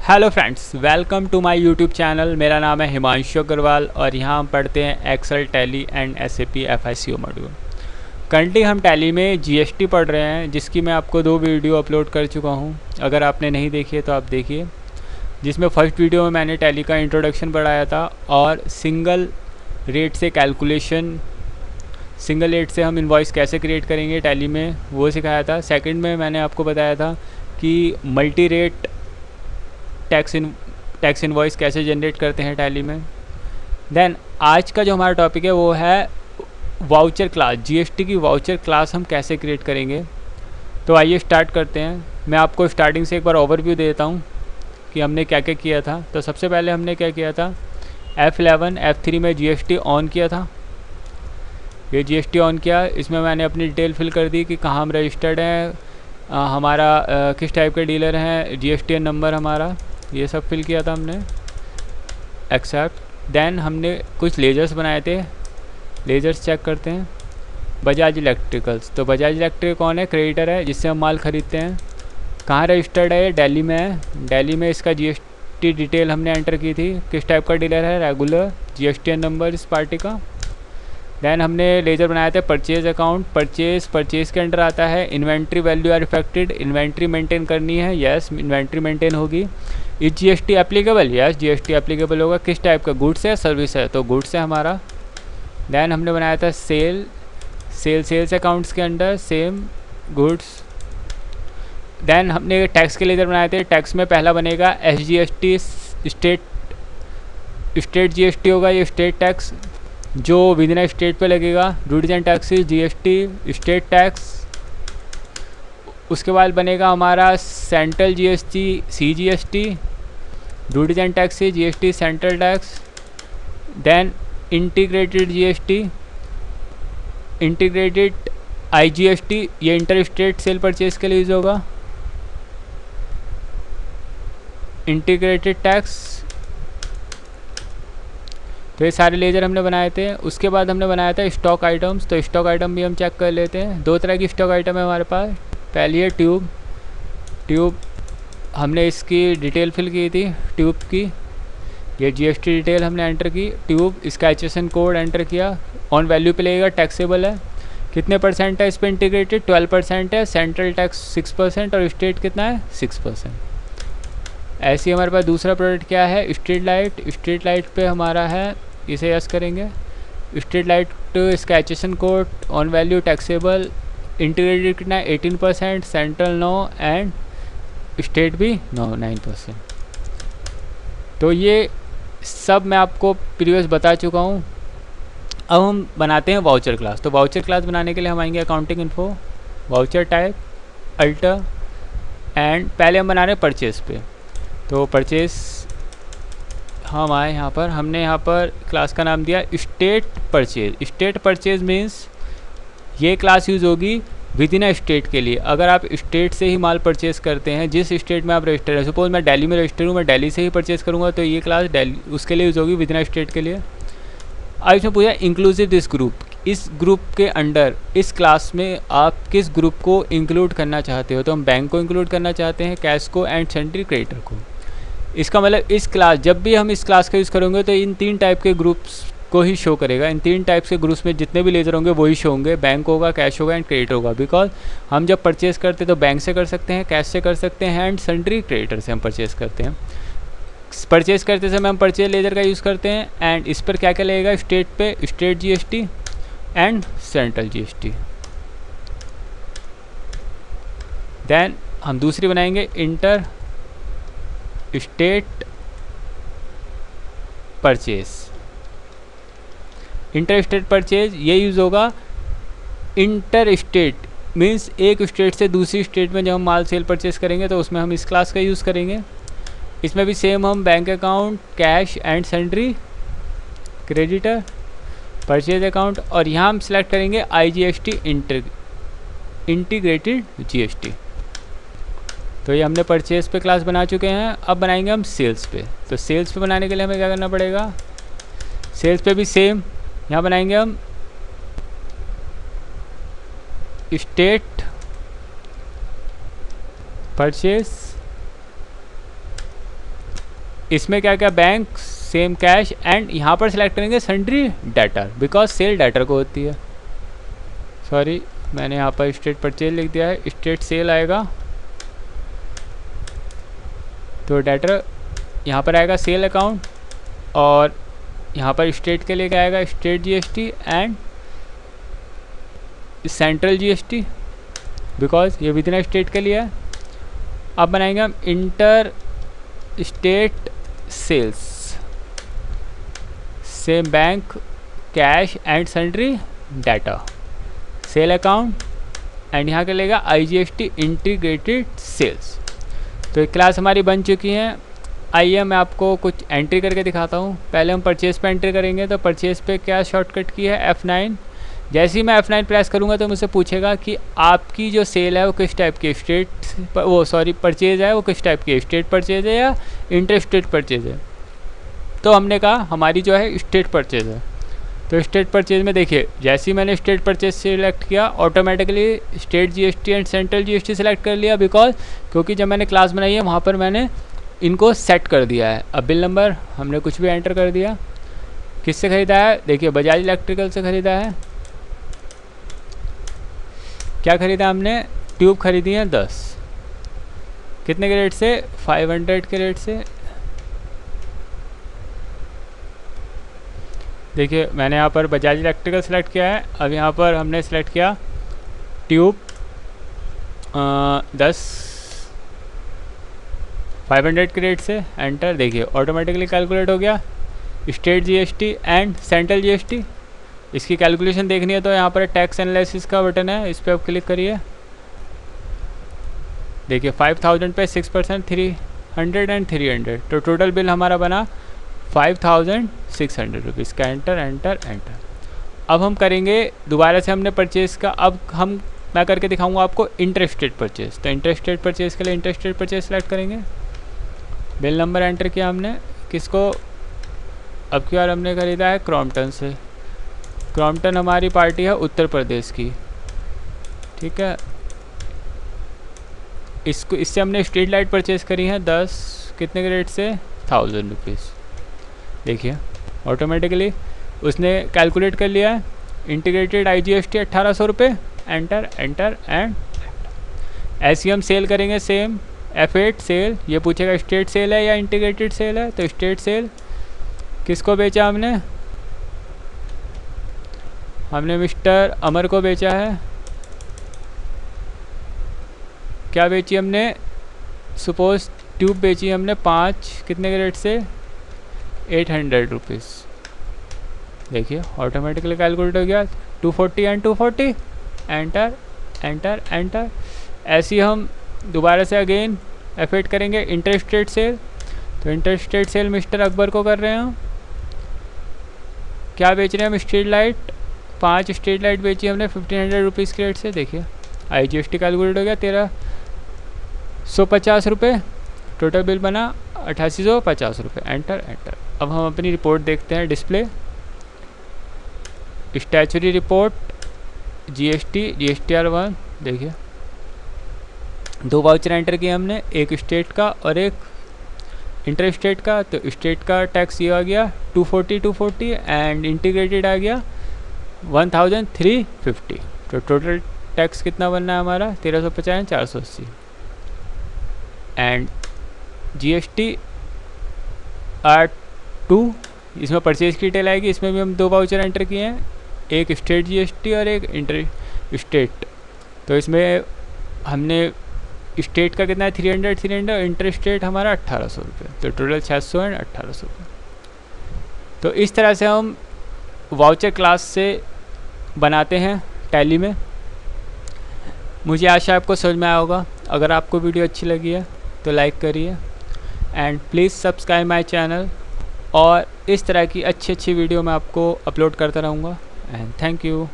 Hello friends, welcome to my YouTube channel. मेरा नाम है हिमांशु अग्रवाल और यहाँ हम पढ़ते हैं Excel, Tally and SAP FICO module. Currently हम टैली में जीएसटी पढ़ रहे हैं, जिसकी मैं आपको 2 वीडियो अपलोड कर चुका हूँ। अगर आपने नहीं देखी है तो आप देखिए। जिसमें फर्स्ट वीडियो में मैंने टैली का इंट्रोडक्शन पढ़ाया था और सिंगल रेट से कैलकुलेशन, सिंगल रेट से हम इनवॉइस कैसे क्रिएट करेंगे टैली में, वो सिखाया था। सेकंड में मैंने आपको बताया था कि मल्टी रेट टैक्स इनवॉइस कैसे जनरेट करते हैं टैली में। देन आज का जो हमारा टॉपिक है वो है वाउचर क्लास। जीएसटी की वाउचर क्लास हम कैसे क्रिएट करेंगे। तो आइए स्टार्ट करते हैं। मैं आपको स्टार्टिंग से एक बार ओवरव्यू दे देता हूँ कि हमने क्या क्या किया था। तो सबसे पहले हमने क्या किया था, F11 F3 में जीएसटी ऑन किया था। ये जीएसटी ऑन किया, इसमें मैंने अपनी डिटेल फिल कर दी कि कहाँ हम रजिस्टर्ड हैं, हमारा किस टाइप के डीलर हैं, जीएसटी नंबर हमारा, ये सब फिल किया था हमने। एक्सेप्ट। देन हमने कुछ लेजर्स बनाए थे, लेजर्स चेक करते हैं। बजाज इलेक्ट्रिकल्स, तो बजाज इलेक्ट्रिक कौन है, क्रेडिटर है जिससे हम माल ख़रीदते हैं। कहाँ रजिस्टर्ड है, दिल्ली में है। दिल्ली में इसका जीएसटी डिटेल हमने एंटर की थी, किस टाइप का डीलर है, रेगुलर, जीएसटी नंबर इस पार्टी का। दैन हमने लेजर बनाया था परचेज अकाउंट। परचेज के अंडर आता है inventory value are affected, inventory maintain करनी है। यस, इन्वेंट्री मेंटेन होगी। Is GST applicable, yes GST applicable होगा। किस टाइप का, गुड्स है सर्विस है, तो गुड्स है हमारा। दैन हमने बनाया था सेल्स अकाउंट्स के अंडर सेम गुड्स। दैन हमने टैक्स के लेजर बनाए थे। टैक्स में पहला बनेगा SGST, स्टेट जीएसटी होगा, ये स्टेट टैक्स जो विद इन स्टेट पे लगेगा। Duties and taxes, GST state tax. उसके बाद बनेगा हमारा central GST, CGST, duties and taxes, GST central tax. Then integrated GST, integrated IGST, ये इंटर स्टेट सेल परचेज के लिए यूज़ होगा। इंटीग्रेटेड टैक्स, तो ये सारे लेजर हमने बनाए थे। उसके बाद हमने बनाया था स्टॉक आइटम्स। तो स्टॉक आइटम भी हम चेक कर लेते हैं। 2 तरह की स्टॉक आइटम है हमारे पास। पहली है ट्यूब हमने इसकी डिटेल फिल की थी, ट्यूब की ये जीएसटी डिटेल हमने एंटर की। ट्यूब, इसका HSN कोड एंटर किया। ऑन वैल्यू पे लगेगा, टैक्सेबल है। कितने परसेंट है इस पर इंटीग्रेटेड, 12% है। सेंट्रल टैक्स 6% और स्टेट कितना है, 6%। ऐसे ही हमारे पास दूसरा प्रोडक्ट क्या है, स्ट्रीट लाइट पे हमारा है, इसे यस करेंगे। स्ट्रीट लाइट, इसका HSN code, on value taxable, integrated कितना है 18%, सेंट्रल 9 एंड स्टेट भी 9%। तो ये सब मैं आपको प्रीवियस बता चुका हूँ। अब हम बनाते हैं वाउचर क्लास। तो वाउचर क्लास बनाने के लिए हम आएंगे accounting info, voucher type, alter, and पहले हम बना रहे हैं परचेज पे। तो परचेज हम आए यहाँ पर, हमने यहाँ पर क्लास का नाम दिया state purchase. State purchase means ये क्लास यूज़ होगी विद इन स्टेट के लिए। अगर आप स्टेट से ही माल परचेज़ करते हैं, जिस स्टेट में आप रजिस्टर है, सपोज मैं दिल्ली में रजिस्टर हूँ, मैं दिल्ली से ही परचेज़ करूँगा, तो ये क्लास दिल्ली उसके लिए यूज़ होगी, विद इन स्टेट के लिए। अब इसमें पूछा इंक्लूसिव दिस ग्रुप, इस ग्रुप के अंडर, इस क्लास में आप किस ग्रुप को इंक्लूड करना चाहते हो। तो हम बैंक को इंक्लूड करना चाहते हैं, कैश को एंड सेंट्री क्रेडिटर को। इसका मतलब इस क्लास, जब भी हम इस क्लास का यूज़ करेंगे तो इन 3 टाइप के ग्रुप्स को ही शो करेगा। इन 3 टाइप्स के ग्रुप्स में जितने भी लेजर होंगे वही शो होंगे, बैंक होगा, कैश होगा एंड क्रेडिट होगा। बिकॉज हम जब परचेज़ करते हैं तो बैंक से कर सकते हैं, कैश से कर सकते हैं एंड सेंट्री क्रेडिटर से हम परचेज़ करते हैं। परचेज़ करते समय हम परचेज लेजर का यूज़ करते हैं एंड इस पर क्या क्या लगेगा, स्टेट पे state GST and central GST. Then हम दूसरी बनाएंगे inter state purchase. Inter state purchase ये यूज़ होगा। इंटर स्टेट मीन्स एक स्टेट से दूसरी स्टेट में जब हम माल सेल परचेज करेंगे तो उसमें हम इस क्लास का यूज़ करेंगे। इसमें भी सेम हम bank account, cash and sundry creditor, purchase account, और यहाँ हम सेलेक्ट करेंगे IGST इंटीग्रेटेड जीएसटी। तो ये हमने परचेज पे क्लास बना चुके हैं। अब बनाएंगे हम सेल्स पे। तो सेल्स पे बनाने के लिए हमें क्या करना पड़ेगा, सेल्स पे भी सेम यहाँ बनाएंगे हम स्टेट परचेज इसमें क्या क्या, बैंक, सेम कैश, एंड यहाँ पर सिलेक्ट करेंगे sundry debtor, because sale debtor को होती है। सॉरी, मैंने यहाँ पर स्टेट परचेज लिख दिया है, स्टेट सेल आएगा तो डेटर यहाँ पर आएगा सेल अकाउंट, और यहाँ पर स्टेट के लिए क्या आएगा, state GST and central GST, because ये विदिन स्टेट के लिए है। अब बनाएंगे हम inter state sales, same bank, cash and sundry debtor, sale account, and यहाँ के लेगा आईजीएसटी इंटीग्रेटेड सेल्स। तो एक क्लास हमारी बन चुकी है। आइए मैं आपको कुछ एंट्री करके दिखाता हूँ। पहले हम परचेज़ पे एंट्री करेंगे, तो परचेज़ पे क्या शॉर्टकट की है, F9। जैसे ही मैं F9 प्रेस करूँगा तो मुझसे पूछेगा कि आपकी जो सेल है वो किस टाइप की, परचेज़ है वो किस टाइप की, स्टेट परचेज़ है या इंटर स्टेट परचेज़ है। तो हमने कहा हमारी जो है स्टेट परचेज़ है। तो स्टेट परचेज़ में देखिए, जैसे ही मैंने स्टेट परचेज़ सेलेक्ट किया, automatically state GST and central GST select कर लिया, बिकॉज क्योंकि जब मैंने क्लास बनाई है वहाँ पर मैंने इनको सेट कर दिया है। अब बिल नंबर हमने कुछ भी एंटर कर दिया। किससे ख़रीदा है, देखिए बजाज इलेक्ट्रिकल से ख़रीदा है। क्या ख़रीदा हमने, ट्यूब ख़रीदी है 10, कितने के रेट से, 500 के रेट से। देखिए मैंने यहाँ पर बजाज इलेक्ट्रिकल सेलेक्ट किया है। अब यहाँ पर हमने सेलेक्ट किया ट्यूब 10, 500 के रेट से, एंटर। देखिए ऑटोमेटिकली कैलकुलेट हो गया। State GST and central GST, इसकी कैलकुलेशन देखनी है तो यहाँ पर टैक्स एनालिसिस का बटन है, इस पर आप क्लिक करिए। देखिए 5000 पे 6%, 300 एंड 300, तो टोटल बिल हमारा बना 5600 रुपीज़ का। Enter enter enter. अब हम करेंगे दोबारा से, हमने परचेज़ का, अब मैं करके दिखाऊंगा आपको इंटरेस्टेड परचेज़। तो इंटरेस्टेड परचेज़ के लिए इंटरेस्टेड परचेज़ सेलेक्ट करेंगे। बिल नंबर एंटर किया हमने, किसको, अब की बार हमने ख़रीदा है क्रॉम्पटन से। क्रॉम्पटन हमारी पार्टी है उत्तर प्रदेश की, ठीक है। इससे हमने स्ट्रीट लाइट परचेज़ करी है 10, कितने के रेट से, 1000 रुपीज़। देखिए ऑटोमेटिकली उसने कैलकुलेट कर लिया है। इंटीग्रेटेड आईजीएसटी 1800 रुपये, एंटर एंटर एंड ऐसे हम सेल करेंगे सेम, F8 सेल। ये पूछेगा स्टेट सेल है या इंटीग्रेटेड सेल है, तो स्टेट सेल। किसको बेचा हमने मिस्टर अमर को बेचा है। क्या बेची हमने, सपोज ट्यूब बेची हमने 5, कितने के रेट से, 800 रुपीज़। देखिए ऑटोमेटिकली कैलकुलेट हो गया, 240 एंड 240, एंटर एंटर एंटर। ऐसे ही हम दोबारा से अगेन F8 करेंगे इंटरेस्टेड सेल। तो इंटरेस्टेड सेल मिस्टर अकबर को कर रहे हैं हम। क्या बेच रहे हैं हम, स्ट्रीट लाइट 5 स्ट्रीट लाइट बेची हमने 1500 रुपीज़ के रेट से। देखिए आईजीएसटी कैलकुलेट हो गया 1350 रुपये, टोटल बिल बना 8850 रुपये। Enter enter. अब हम अपनी रिपोर्ट देखते हैं, डिस्प्ले, स्टैचुरी रिपोर्ट, जीएसटीआर 1। देखिए 2 वाउचर एंटर किए हमने, एक स्टेट का और एक इंटर स्टेट का। तो स्टेट का टैक्स ये आ गया 240 एंड इंटीग्रेटेड आ गया 1350। तो टोटल टैक्स कितना बनना है हमारा, 1350 480। एंड जीएसटी 2, इसमें परचेज़ की डिटेल आएगी। इसमें भी हम 2 वाउचर एंटर किए हैं, एक स्टेट जीएसटी और एक इंटर स्टेट। तो इसमें हमने स्टेट का कितना है 300, इंटर स्टेट हमारा 1800 रुपये। तो टोटल 600 एंड 1800 रुपये। तो इस तरह से हम वाउचर क्लास से बनाते हैं टैली में। मुझे आशा आपको समझ में आया होगा। अगर आपको वीडियो अच्छी लगी है तो लाइक करिए and please subscribe my channel, और इस तरह की अच्छी वीडियो मैं आपको अपलोड करता रहूँगा। And thank you.